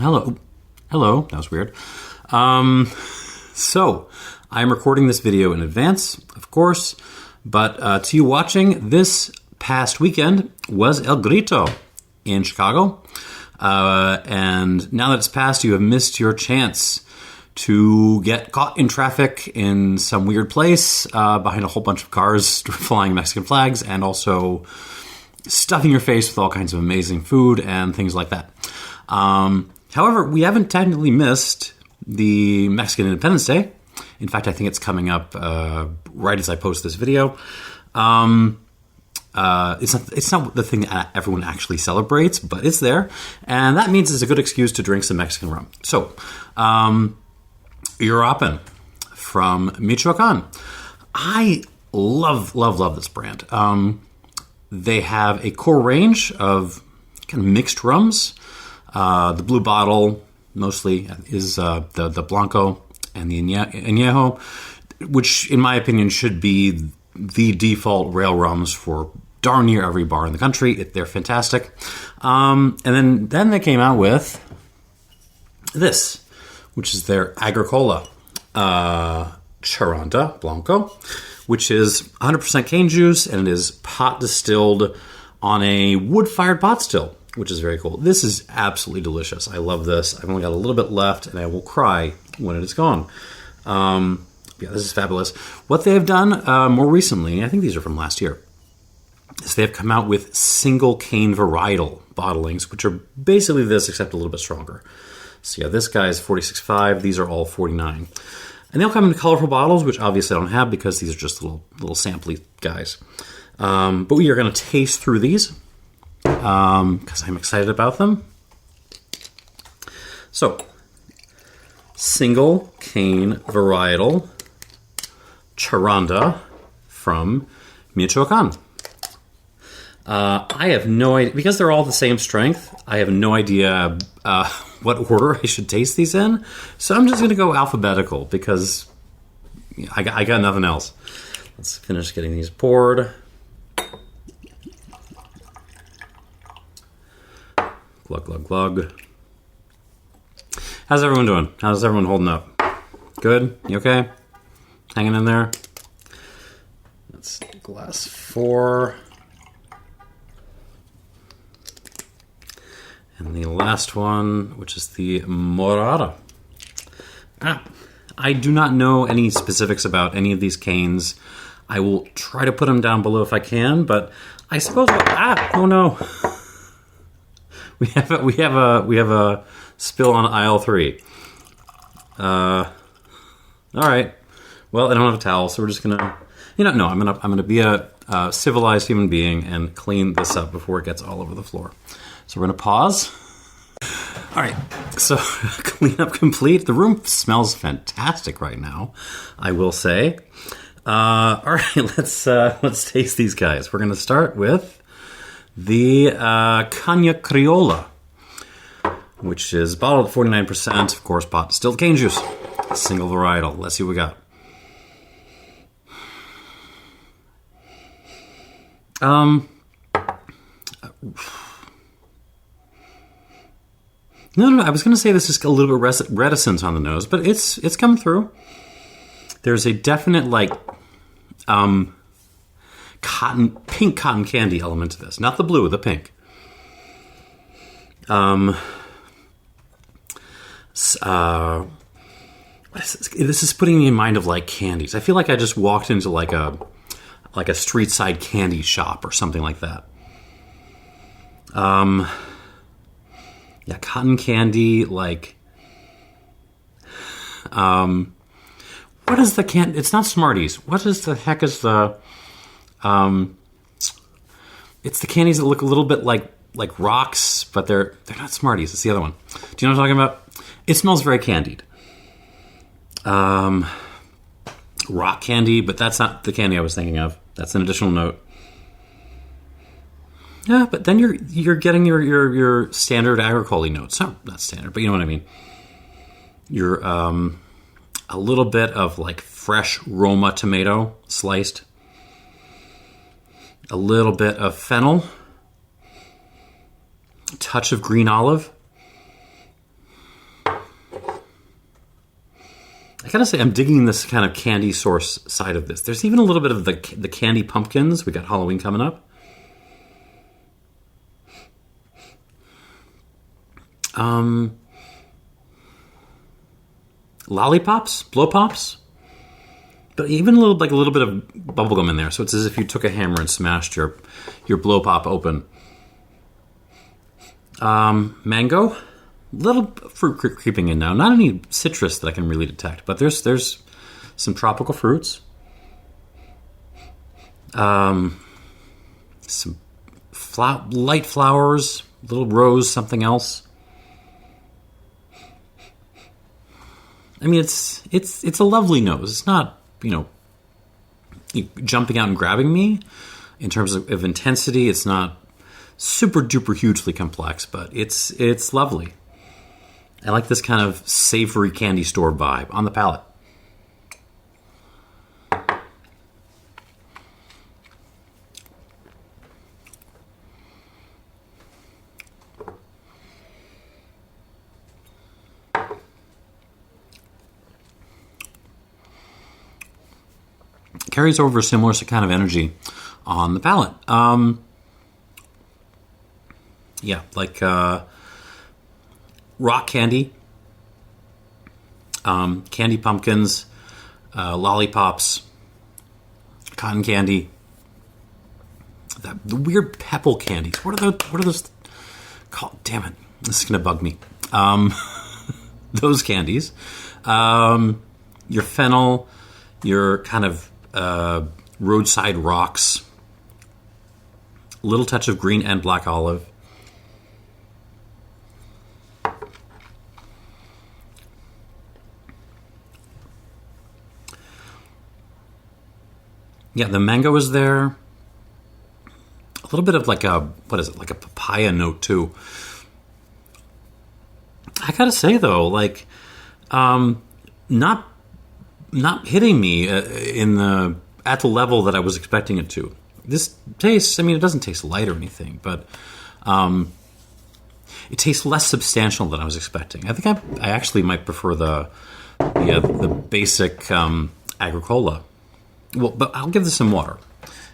Hello. Hello. That was weird. So, I'm recording this video in advance, of course, but to you watching, this past weekend was El Grito in Chicago. And now that it's passed, you have missed your chance to get caught in traffic in some weird place behind a whole bunch of cars flying Mexican flags and also stuffing your face with all kinds of amazing food and things like that. However, we haven't technically missed the Mexican Independence Day. In fact, I think it's coming up right as I post this video. It's not the thing that everyone actually celebrates, but it's there. And that means it's a good excuse to drink some Mexican rum. So, Uruapan from Michoacán. I love this brand. They have a core range of kind of mixed rums. The blue bottle mostly is the Blanco and the Añejo, which in my opinion should be the default rail rums for darn near every bar in the country. They're fantastic. And then they came out with this, which is their Agricola Charanda Blanco, which is 100% cane juice, and it is pot distilled on a wood-fired pot still, which is very cool. This is absolutely delicious. I love this. I've only got a little bit left, and I will cry when it is gone. Yeah, this is fabulous. What they have done more recently, I think these are from last year, is they have come out with single cane varietal bottlings, which are basically this, except a little bit stronger. So yeah, this guy is 46.5. These are all 49. And they'll come in colorful bottles, which obviously I don't have because these are just little sampley guys. But we are going to taste through these because I'm excited about them. So, single cane varietal Charanda from Michoacán. I have no idea, because they're all the same strength, I have no idea what order I should taste these in. So I'm just going to go alphabetical because I got nothing else. Let's finish getting these poured. Glug, glug, glug. How's everyone doing? How's everyone holding up? Good? You okay? Hanging in there? That's glass 4. And the last one, which is the Morada. I do not know any specifics about any of these canes. I will try to put them down below if I can, but I suppose. Oh no! We have a spill on aisle 3. All right. Well, I don't have a towel, so we're just gonna. No. I'm gonna be a civilized human being and clean this up before it gets all over the floor. So we're going to pause. All right, so cleanup complete. The room smells fantastic right now, I will say. All right, let's taste these guys. We're going to start with the Caña Criolla, which is bottled at 49%, of course, pot distilled cane juice, single varietal. Let's see what we got. No. I was going to say this is a little bit reticent on the nose, but it's come through. There's a definite pink cotton candy element to this, not the blue, the pink. What is this? This is putting me in mind of candies. I feel like I just walked into a street side candy shop or something like that. Yeah, cotton candy, what is the candy? It's not Smarties. What is the heck is the, it's the candies that look a little bit like rocks, but they're not Smarties. It's the other one. Do you know what I'm talking about? It smells very candied. Rock candy, but that's not the candy I was thinking of. That's an additional note. Yeah, but then you're getting your standard Agricola notes. No, not standard, but you know what I mean. You're a little bit of fresh Roma tomato sliced, a little bit of fennel, a touch of green olive, I gotta say, I'm digging this kind of candy source side of this. There's even a little bit of the candy pumpkins. We got Halloween coming up. Lollipops, blow pops, but even a little bit of bubblegum in there. So it's as if you took a hammer and smashed your blow pop open. Mango, little fruit creeping in now. Not any citrus that I can really detect, but there's some tropical fruits. Some light flowers, little rose, something else. I mean, it's a lovely nose. It's not, jumping out and grabbing me in terms of intensity. It's not super duper hugely complex, but it's lovely. I like this kind of savory candy store vibe on the palate. Carries over a similar kind of energy on the palate. Like rock candy, candy pumpkins, lollipops, cotton candy, the weird pebble candies. What are those called? Damn it, this is gonna bug me. Those candies, your fennel, your kind of roadside rocks, a little touch of green and black olive. Yeah, the mango is there. A little bit of like a papaya note too. I gotta say though, like, not hitting me at the level that I was expecting it to. This tastes, it doesn't taste light or anything, but it tastes less substantial than I was expecting. I think I actually might prefer the basic Agricola. Well, but I'll give this some water,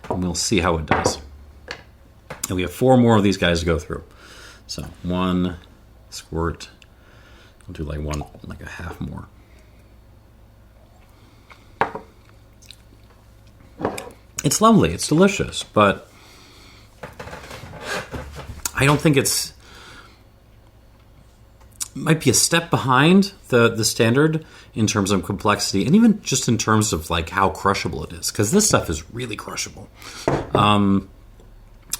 and we'll see how it does. And we have 4 more of these guys to go through. So 1 squirt. I'll do like a half more. It's lovely. It's delicious, but I don't think might be a step behind the standard in terms of complexity, and even just in terms of like how crushable it is, because this stuff is really crushable. All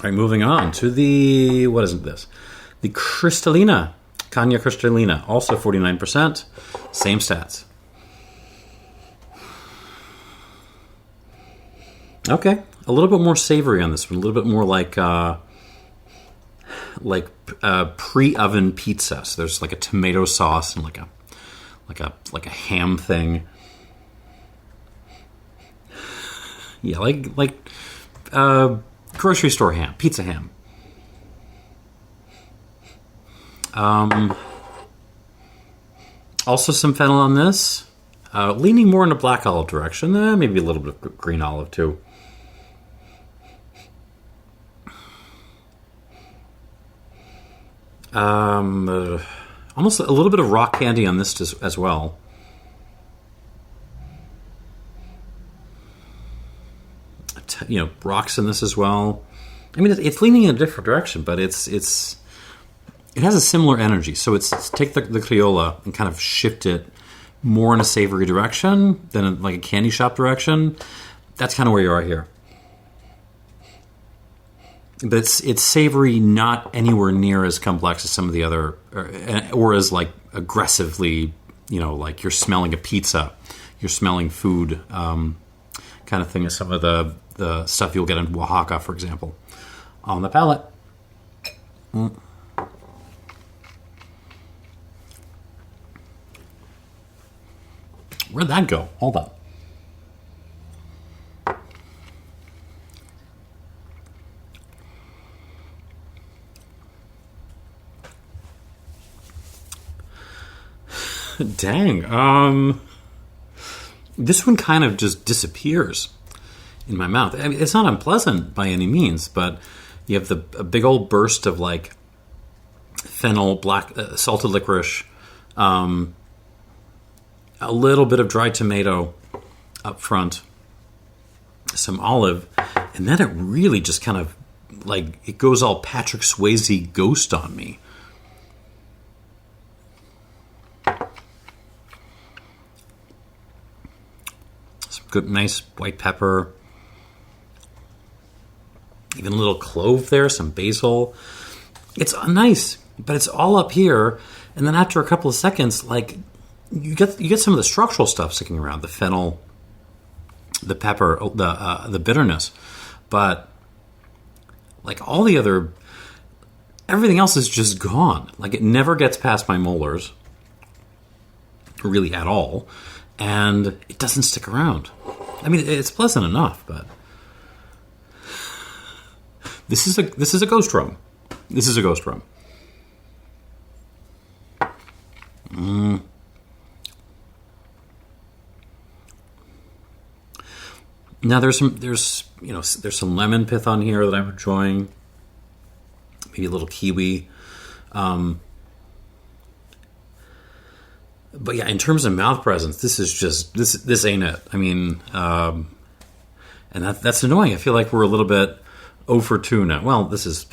right, moving on to the the Cristalina, Caña Cristalina, also 49%, same stats. Okay, a little bit more savory on this one, a little bit more like pre-oven pizza. So there's like a tomato sauce and like a ham thing. Yeah, like grocery store ham, pizza ham. Also some fennel on this. Leaning more in the black olive direction. Maybe a little bit of green olive too. Almost a little bit of rock candy on this as well. Rocks in this as well. It's leaning in a different direction, but it has a similar energy. So it's take the Criolla and kind of shift it more in a savory direction than like a candy shop direction. That's kind of where you are here. But it's savory, not anywhere near as complex as some of the other, or as like aggressively, like you're smelling a pizza, you're smelling food, kind of thing as some of the stuff you'll get in Oaxaca, for example, on the palate. Where'd that go? Hold on. Dang. This one kind of just disappears in my mouth. I mean, it's not unpleasant by any means, but you have a big old burst of like fennel, black salted licorice, a little bit of dried tomato up front, some olive, and then it really just kind of like it goes all Patrick Swayze Ghost on me. Some good, nice white pepper, even a little clove there, some basil. It's nice, but it's all up here, and then after a couple of seconds, like you get some of the structural stuff sticking around, the fennel, the pepper, the bitterness, but like all the other, everything else is just gone. Like it never gets past my molars, really at all, and it doesn't stick around. I mean, it's pleasant enough, but this is a ghost rum. This is a ghost rum. Now there's some lemon pith on here that I'm enjoying. Maybe a little kiwi. But yeah, in terms of mouth presence, this is just this ain't it. I mean, and that's annoying. I feel like we're a little bit 0 for 2 now. Well, this is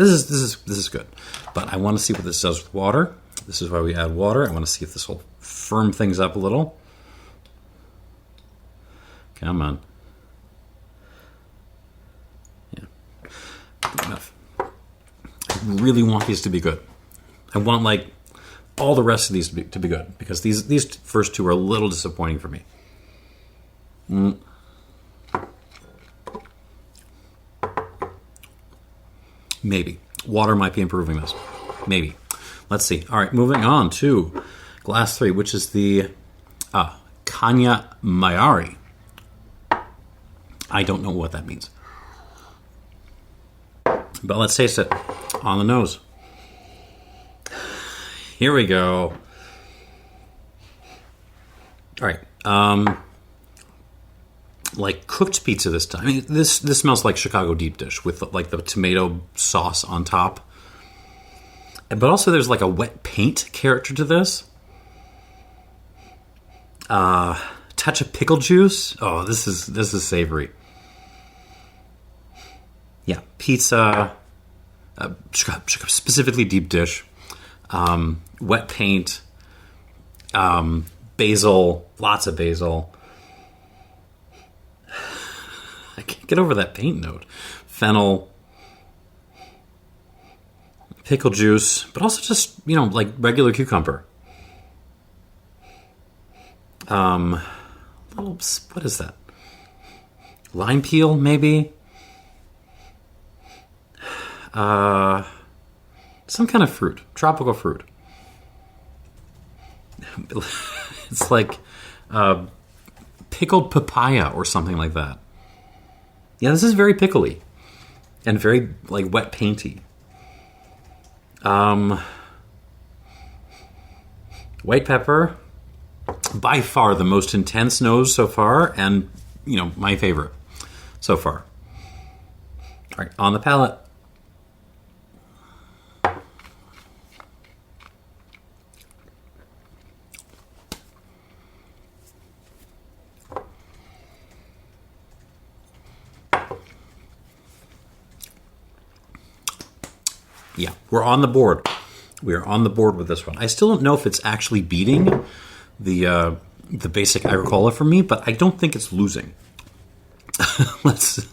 good, but I want to see what this does with water. This is why we add water. I want to see if this will firm things up a little. Come on. Enough. I really want these to be good. I want like all the rest of these to be good, because these first two are a little disappointing for me. Maybe water might be improving this. Maybe. Let's see. All right, moving on to glass 3, which is the Caña Mayari. I don't know what that means. But let's taste it on the nose. Here we go. All right. Like cooked pizza this time. I mean, this smells like Chicago deep dish with like the tomato sauce on top. But also there's like a wet paint character to this. Touch of pickle juice. Oh, this is savory. Yeah, pizza, specifically deep dish, wet paint, basil, lots of basil. I can't get over that paint note. Fennel, pickle juice, but also just, like regular cucumber. What is that? Lime peel, maybe? Some kind of fruit, tropical fruit. It's like pickled papaya or something like that. Yeah, this is very pickly and very like wet painty. White pepper, by far the most intense nose so far, and my favorite so far. All right, on the palate. Yeah, we're on the board. We are on the board with this one. I still don't know if it's actually beating the basic Agricola for me, but I don't think it's losing. Let's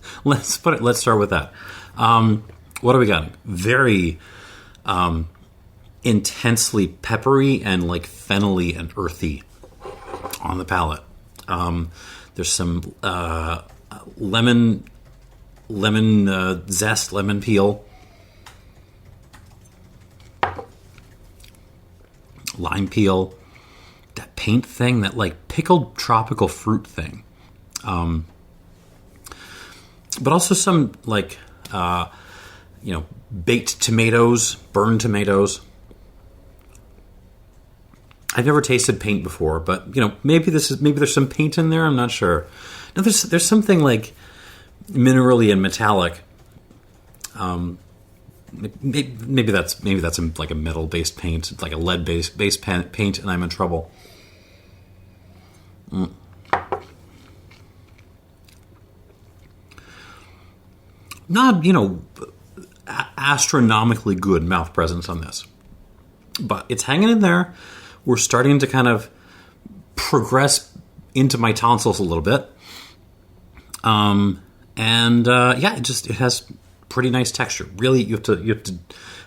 start with that. What are we got? Very intensely peppery and like fennelly and earthy on the palate. There's some lemon zest, lemon peel. Lime peel, that paint thing, that like pickled tropical fruit thing, but also some like baked tomatoes, burned tomatoes, I've never tasted paint before, but maybe there's some paint in there. I'm not sure. No, there's something like minerally and metallic. Maybe that's like a metal based paint, like a lead based paint, and I'm in trouble. Not astronomically good mouth presence on this, but it's hanging in there. We're starting to kind of progress into my tonsils a little bit. It has pretty nice texture. Really, you have to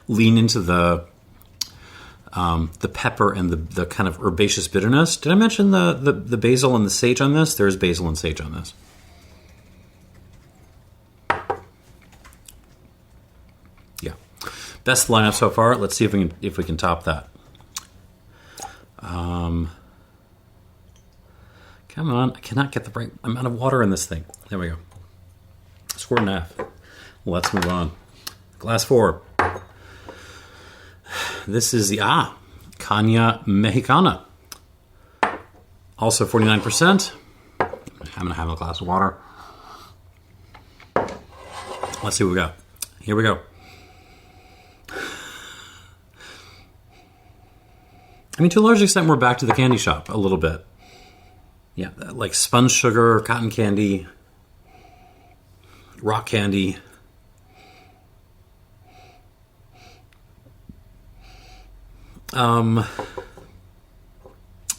lean into the pepper and the kind of herbaceous bitterness. Did I mention the basil and the sage on this? There's basil and sage on this. Yeah, best lineup so far. Let's see if we can top that. Come on, I cannot get the right amount of water in this thing. There we go. Score and a half. Let's move on. Glass 4. This is the Caña Mexicana. Also 49%. I'm going to have a glass of water. Let's see what we got. Here we go. I mean, to a large extent, we're back to the candy shop a little bit. Yeah, like sponge sugar, cotton candy, rock candy.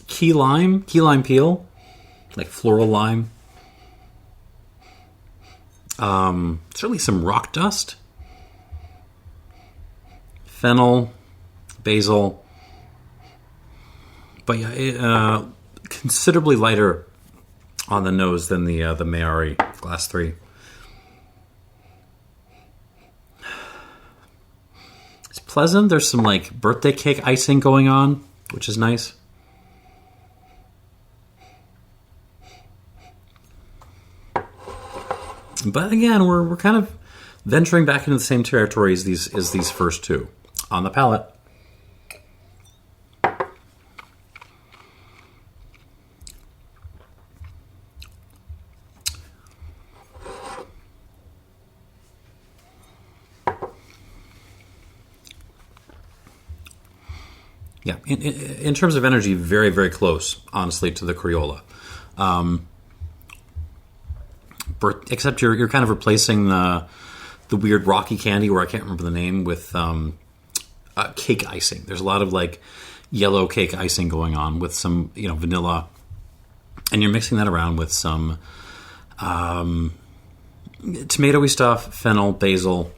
Key lime peel, like floral lime. Certainly some rock dust, fennel, basil. But yeah, considerably lighter on the nose than the Mayari glass 3. It's pleasant. There's some like birthday cake icing going on, which is nice. But again, we're kind of venturing back into the same territory as these first two on the palate. Yeah, in terms of energy, very, very close, honestly, to the Criolla. Except you're kind of replacing the weird rocky candy, where I can't remember the name, with cake icing. There's a lot of like yellow cake icing going on with some vanilla, and you're mixing that around with some tomatoey stuff, fennel, basil.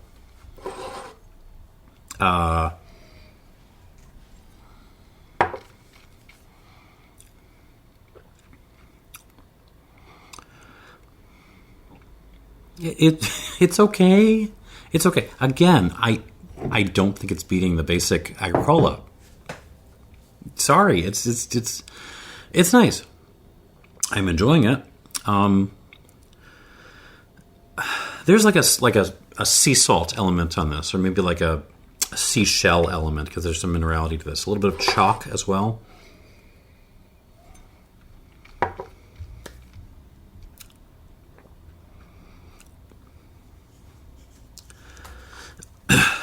It's okay. It's okay. Again, I don't think it's beating the basic Agricola. Sorry, it's nice. I'm enjoying it. There's like a sea salt element on this, or maybe like a seashell element, because there's some minerality to this. A little bit of chalk as well.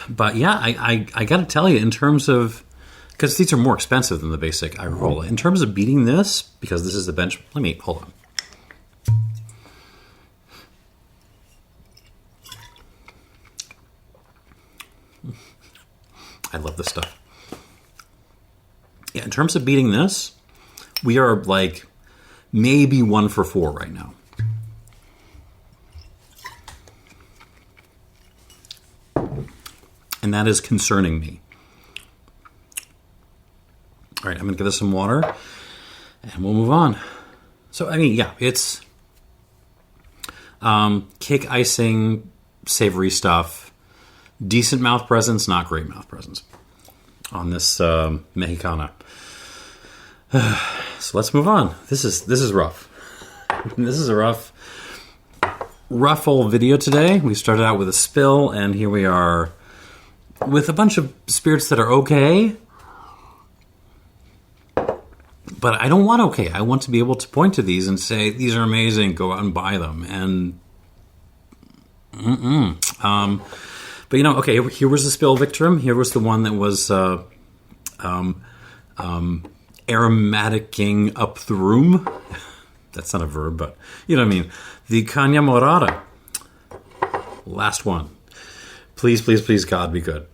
But yeah, I got to tell you, in terms of, because these are more expensive than the basic Agricola, in terms of beating this, because this is the bench. Hold on. I love this stuff. Yeah, in terms of beating this, we are like maybe 1 for 4 right now. And that is concerning me. All right, I'm going to give this some water, and we'll move on. So, I mean, yeah, it's cake icing, savory stuff, decent mouth presence, not great mouth presence on this Mexicana. So let's move on. This is rough. This is a rough old video today. We started out with a spill, and here we are with a bunch of spirits that are okay. But I don't want okay. I want to be able to point to these and say, these are amazing, go out and buy them. And, but okay, here was the Spill Victorum. Here was the one that was aromaticing up the room. That's not a verb, but you know what I mean. The Caña Morada. Last one. Please, please, please, God, be good.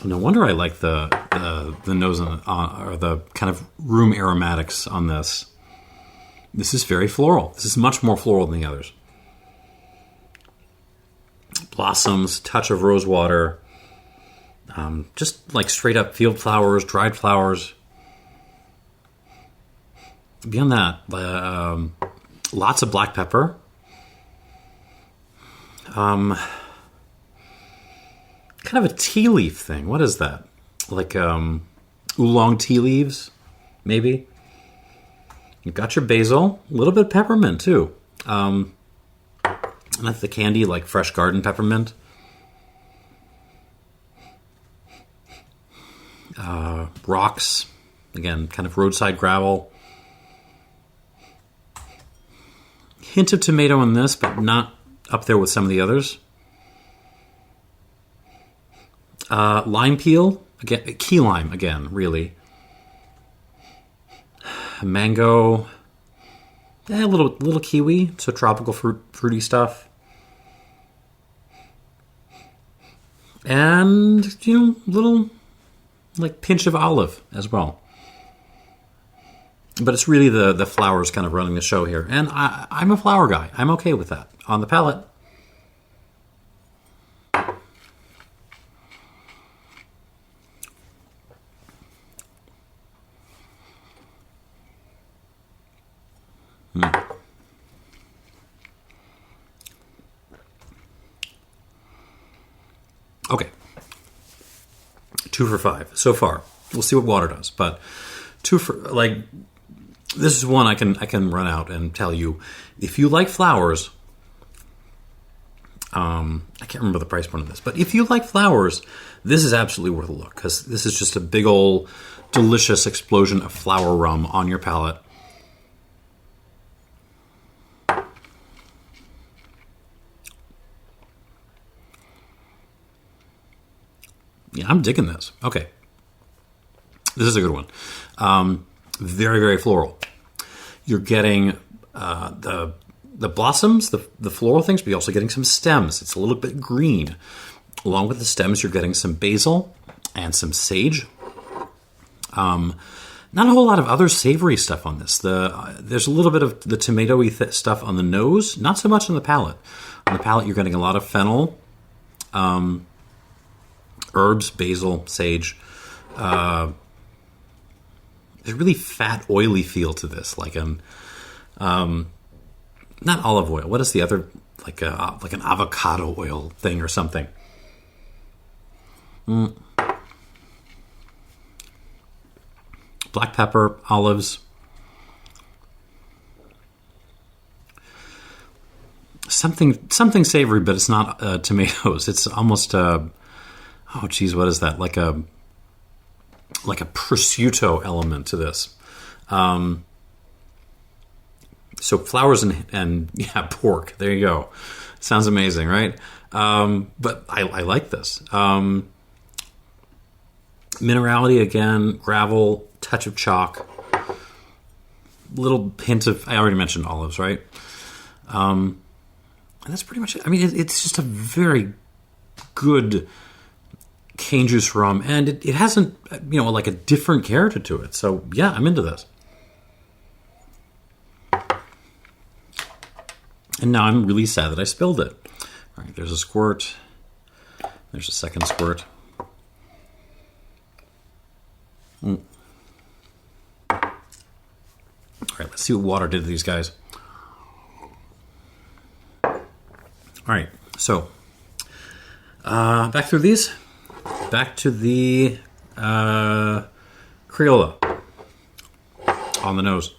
No wonder I like the nose or the kind of room aromatics on this. This is very floral. This is much more floral than the others. Blossoms, touch of rose water, just like straight up field flowers, dried flowers. Beyond that, lots of black pepper. Kind of a tea leaf thing. What is that? Like oolong tea leaves, maybe. You've got your basil, a little bit of peppermint too. And that's the candy, like fresh garden peppermint. Rocks, again, kind of roadside gravel. Hint of tomato in this, but not up there with some of the others. Lime peel, again, key lime again, really. Mango, a little kiwi, so tropical fruity stuff. And, little, like, pinch of olive as well. But it's really the flowers kind of running the show here. And I'm a flower guy. I'm okay with that. On the palate. Okay. 2 for 5 so far. We'll see what water does, but 2 for this is one I can run out and tell you if you like flowers. I can't remember the price point of this, but if you like flowers, this is absolutely worth a look because this is just a big old delicious explosion of flower rum on your palate. Yeah, I'm digging this. Okay. This is a good one. Very, very floral. You're getting the blossoms, the floral things, but you're also getting some stems. It's a little bit green. Along with the stems, you're getting some basil and some sage. Not a whole lot of other savory stuff on this. There's a little bit of the tomatoey stuff on the nose, not so much on the palate. On the palate, you're getting a lot of fennel, herbs, basil, sage. There's a really fat, oily feel to this, like not olive oil. What is the other, like an avocado oil thing or something? Black pepper, olives. Something savory, but it's not tomatoes. It's almost oh geez, what is that? Like a prosciutto element to this. So flowers and pork. There you go. Sounds amazing, right? But I like this. Minerality again, gravel, touch of chalk, little hint of, I already mentioned olives, right? And that's pretty much it. I mean, it's just a very good cane juice rum, and it hasn't, like a different character to it. So yeah, I'm into this. And now I'm really sad that I spilled it. All right, there's a squirt. There's a second squirt. All right, let's see what water did to these guys. All right, so back through these. Back to the Criolla on the nose.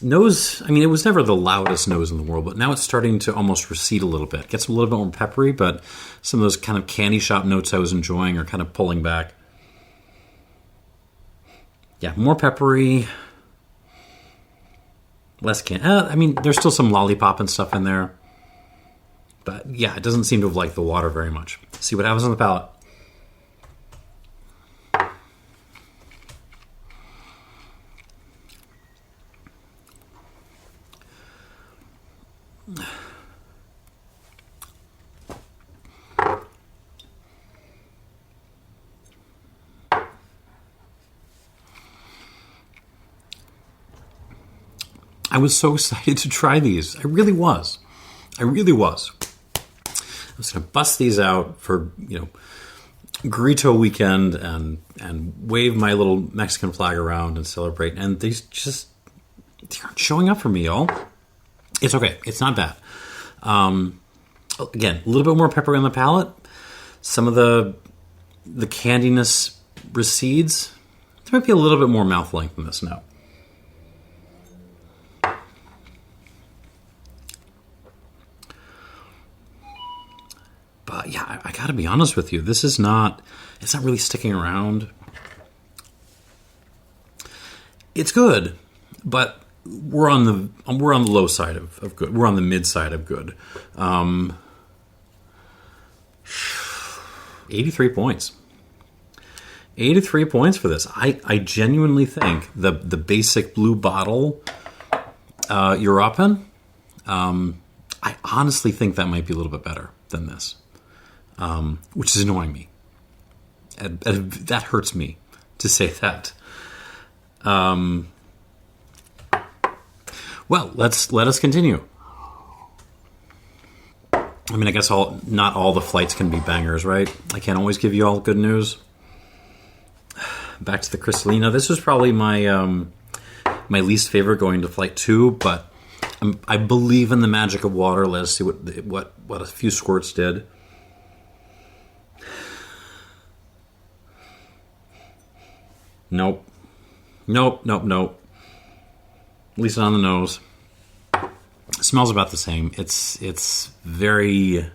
Nose, I mean, it was never the loudest nose in the world, but now it's starting to almost recede a little bit. Gets a little bit more peppery, but some of those kind of candy shop notes I was enjoying are kind of pulling back. Yeah, more peppery, less I mean, there's still some lollipop and stuff in there. But yeah, it doesn't seem to have liked the water very much. See what happens on the palate. I was so excited to try these. I really was. I was going to bust these out for, Grito weekend and wave my little Mexican flag around and celebrate. And they aren't showing up for me, y'all. It's okay. It's not bad. Again, a little bit more pepper on the palate. Some of the candiness recedes. There might be a little bit more mouth length in this now. But yeah, I gotta be honest with you. It's not really sticking around. It's good, but we're on the low side of good. We're on the mid side of good. 83 points. 83 points for this. I genuinely think the basic blue bottle Uruapan, I honestly think that might be a little bit better than this. Which is annoying me. That hurts me to say that. Well, let us continue. I mean, I guess not all the flights can be bangers, right? I can't always give you all good news. Back to the Cristalina. This was probably my least favorite going to flight 2, but I believe in the magic of water. Let us see what a few squirts did. Nope. At least on the nose. It smells about the same. It smells very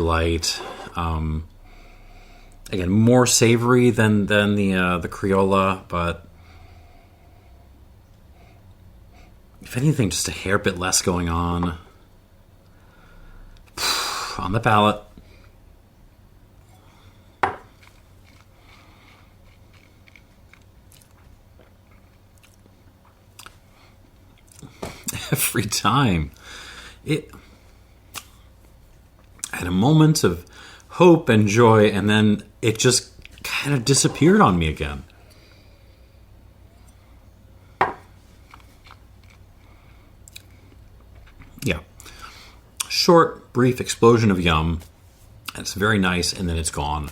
light. Again, more savory than the Criolla, but if anything, just a hair bit less going on the palate. Every time. I had a moment of hope and joy, and then it just kind of disappeared on me again. Yeah. Short, brief explosion of yum. It's very nice, and then it's gone.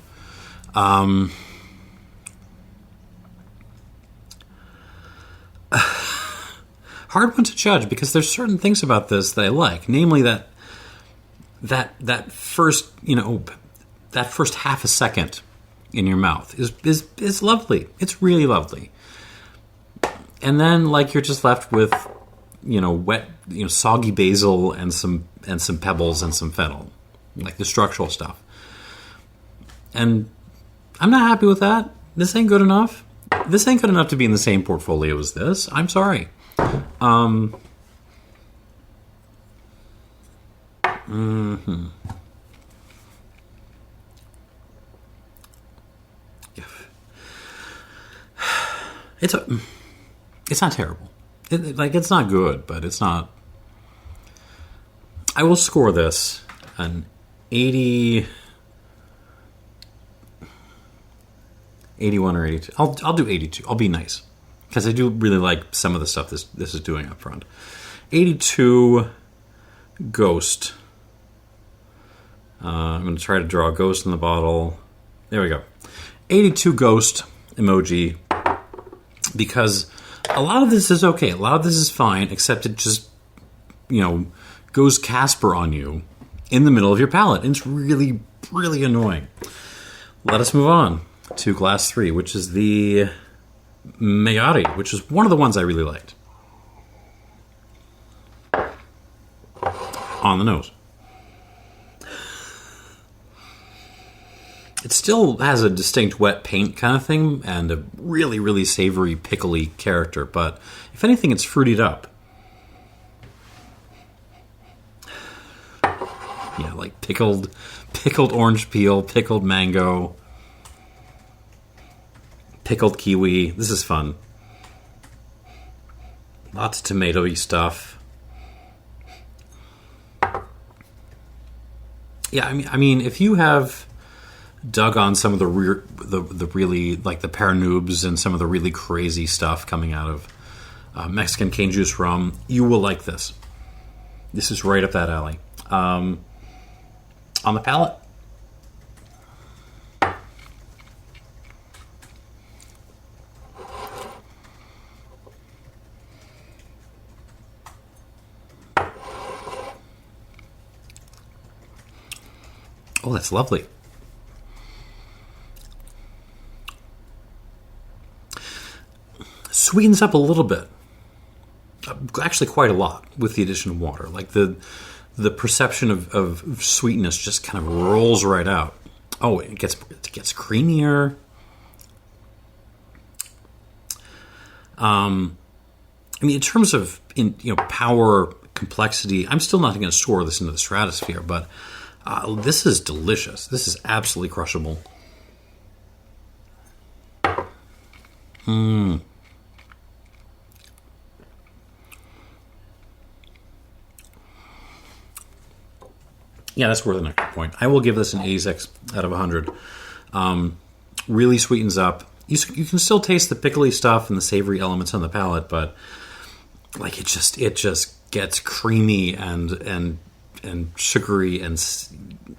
Hard one to judge because there's certain things about this that I like, namely that first half a second in your mouth is lovely. It's really lovely, and then you're just left with wet soggy basil and some pebbles and some fennel, like the structural stuff. And I'm not happy with that. This ain't good enough. This ain't good enough to be in the same portfolio as this. I'm sorry. It's not terrible. It's not good, but it's not. I will score this an 80, 81 or 82. I'll do 82. I'll be nice. Because I do really like some of the stuff this is doing up front. 82 Ghost. I'm going to try to draw a ghost in the bottle. There we go. 82 Ghost emoji. Because a lot of this is okay. A lot of this is fine, except it just, goes Casper on you in the middle of your palate. And it's really, really annoying. Let us move on to glass 3, which is the Mayari, which is one of the ones I really liked. on the nose. It still has a distinct wet paint kind of thing and a really, really savory, pickly character, but if anything, it's fruitied up. Yeah, like pickled orange peel, pickled mango, pickled kiwi. This is fun. Lots of tomato-y stuff. Yeah, I mean, if you have dug on some of the really, like the Paranubes and some of the really crazy stuff coming out of Mexican cane juice rum, you will like this. This is right up that alley. On the palate, oh, that's lovely. Sweetens up a little bit. Actually, quite a lot with the addition of water. Like the perception of sweetness just kind of rolls right out. Oh, it gets creamier. I mean, in terms of power, complexity, I'm still not going to soar this into the stratosphere, but this is delicious. This is absolutely crushable. Yeah, that's worth an extra point. I will give this an 86 out of 100. Really sweetens up. You can still taste the pickly stuff and the savory elements on the palate, but like it just gets creamy and sugary and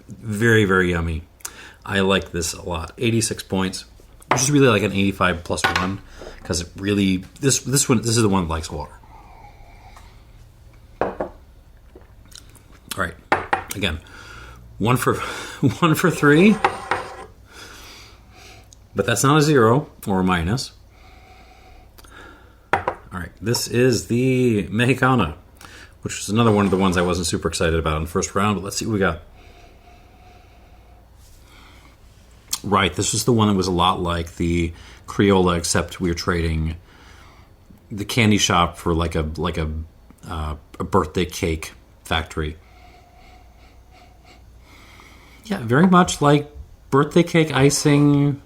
very, very yummy. I like this a lot. 86 points, which is really like an 85 plus 1 because it really this is the one that likes water. All right. Again, one for 3, but that's not a 0 or a minus. All right, this is the Mexicana, which is another one of the ones I wasn't super excited about in the first round, but let's see what we got. Right, this was the one that was a lot like the Criolla, except we were trading the candy shop for like a birthday cake factory. Yeah, very much like birthday cake icing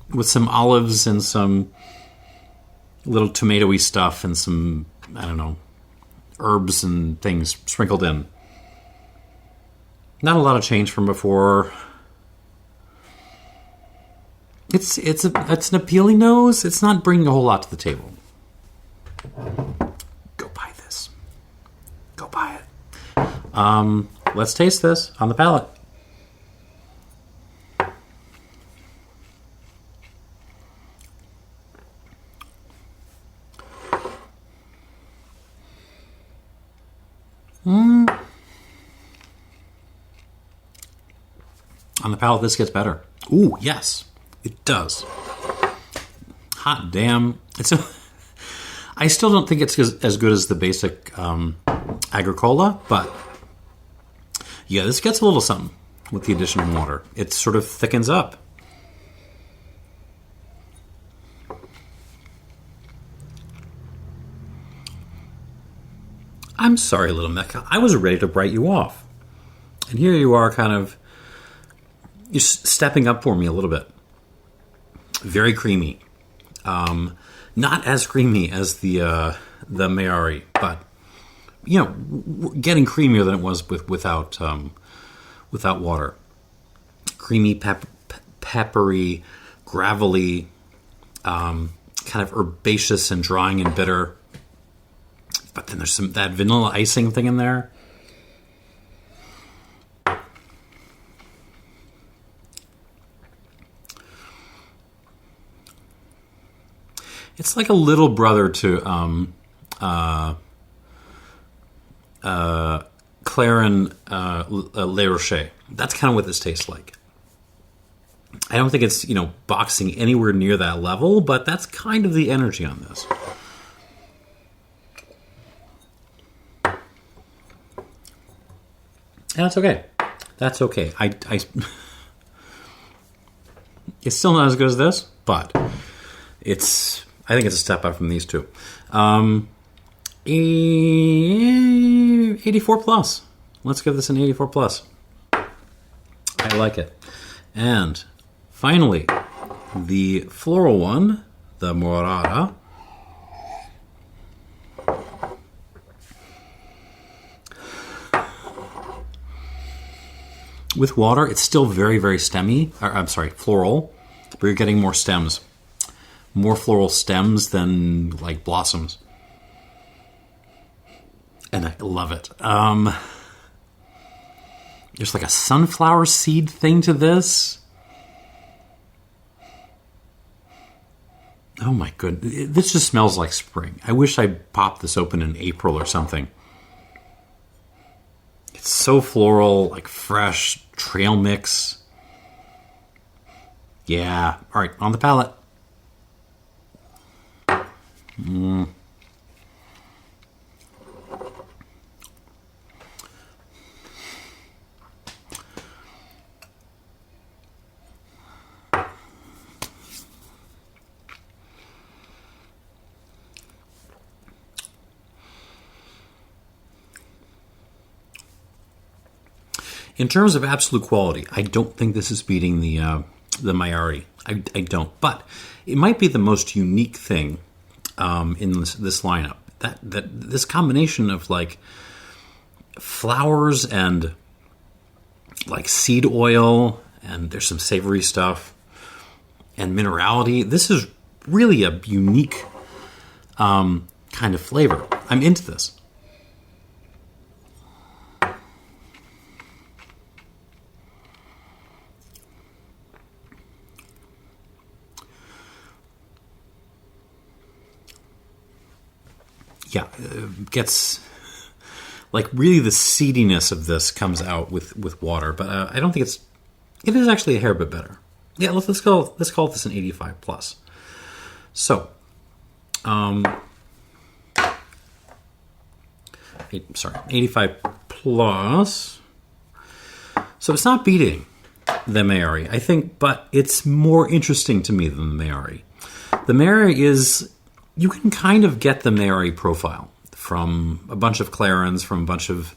with some olives and some little tomatoey stuff and some, I don't know, herbs and things sprinkled in. Not a lot of change from before. It's an appealing nose. It's not bringing a whole lot to the table. Go buy this. Go buy it. Let's taste this on the palate. On the palate, this gets better. Ooh, yes, it does. Hot damn! I still don't think it's as good as the basic Agricola, but yeah, this gets a little something with the addition of water. It sort of thickens up. I'm sorry, little Mecca. I was ready to write you off. And here you are you're stepping up for me a little bit. Very creamy. Not as creamy as the Mayari, but, getting creamier than it was without water. Creamy, peppery, gravelly, kind of herbaceous and drying and bitter. But then there's that vanilla icing thing in there. It's like a little brother to Clairin Le Rocher. That's kind of what this tastes like. I don't think it's, boxing anywhere near that level, but that's kind of the energy on this. That's okay. That's okay. It's still not as good as this, but I think it's a step up from these two. 84 plus. Let's give this an 84 plus. I like it. And finally, the floral one, the Morada. With water, it's still very, very stemmy. Floral. But you're getting more stems. More floral stems than like blossoms. And I love it. There's like a sunflower seed thing to this. Oh my goodness. This just smells like spring. I wish I popped this open in April or something. It's so floral, like fresh, trail mix. Yeah. All right, on the palate. In terms of absolute quality, I don't think this is beating the Mayari. I don't, but it might be the most unique thing in this lineup. That this combination of like flowers and like seed oil, and there's some savory stuff and minerality. This is really a unique kind of flavor. I'm into this. Yeah, gets like really the seediness of this comes out with water, but I don't think it is actually a hair bit better. Yeah, let's call this an 85 plus. So, 85 plus. So it's not beating the Mayari, I think, but it's more interesting to me than the Mayari. The Mayari is. You can kind of get the Mayari profile from a bunch of Clarins, from a bunch of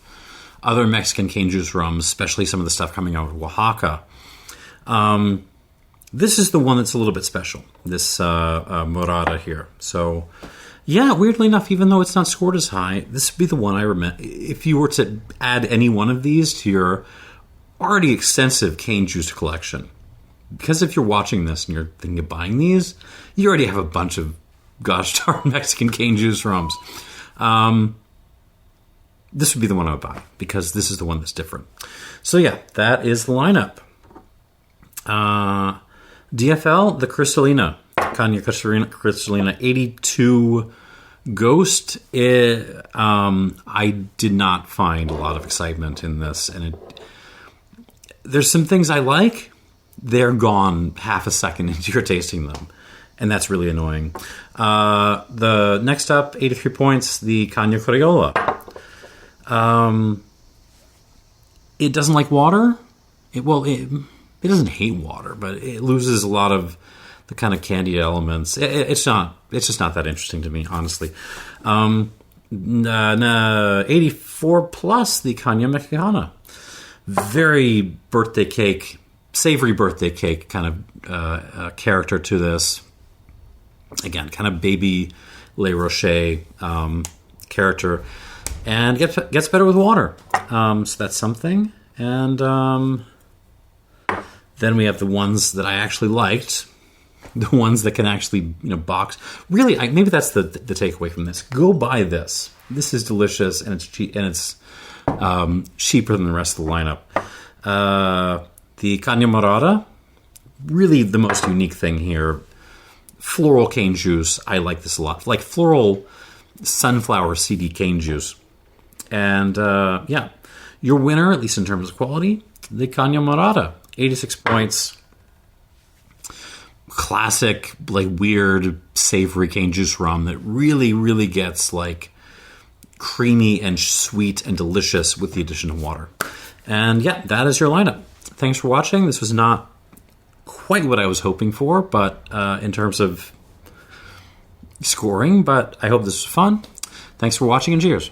other Mexican cane juice rums, especially some of the stuff coming out of Oaxaca. This is the one that's a little bit special, this Morada here. So, yeah, weirdly enough, even though it's not scored as high, this would be the one I remember. If you were to add any one of these to your already extensive cane juice collection, because if you're watching this and you're thinking of buying these, you already have a bunch of gosh darn Mexican cane juice rums. This would be the one I would buy because this is the one that's different. So yeah, that is the lineup. DFL, the Cristalina, Caña Cristalina 82 Ghost. I did not find a lot of excitement in this, and there's some things I like. They're gone half a second into your tasting them. And that's really annoying. The next up, 83 points, the Caña Criolla. It doesn't like water. It doesn't hate water, but it loses a lot of the kind of candy elements. It's just not that interesting to me, honestly. 84 plus, the Caña Mexicana. Very birthday cake, savory birthday cake kind of character to this. Again, kind of baby Le Rocher character, and gets better with water. So that's something. And then we have the ones that I actually liked, the ones that can actually box. Really, maybe that's the takeaway from this. Go buy this. This is delicious, and it's cheap, and it's cheaper than the rest of the lineup. The Caña Morada, really the most unique thing here. Floral cane juice, I like this a lot. Like floral sunflower seedy cane juice. And yeah, your winner, at least in terms of quality, the Caña Morada, 86 points. Classic, like weird, savory cane juice rum that really, really gets like creamy and sweet and delicious with the addition of water. And yeah, that is your lineup. Thanks for watching. This was not quite what I was hoping for, but in terms of scoring, but I hope this was fun. Thanks for watching, and cheers.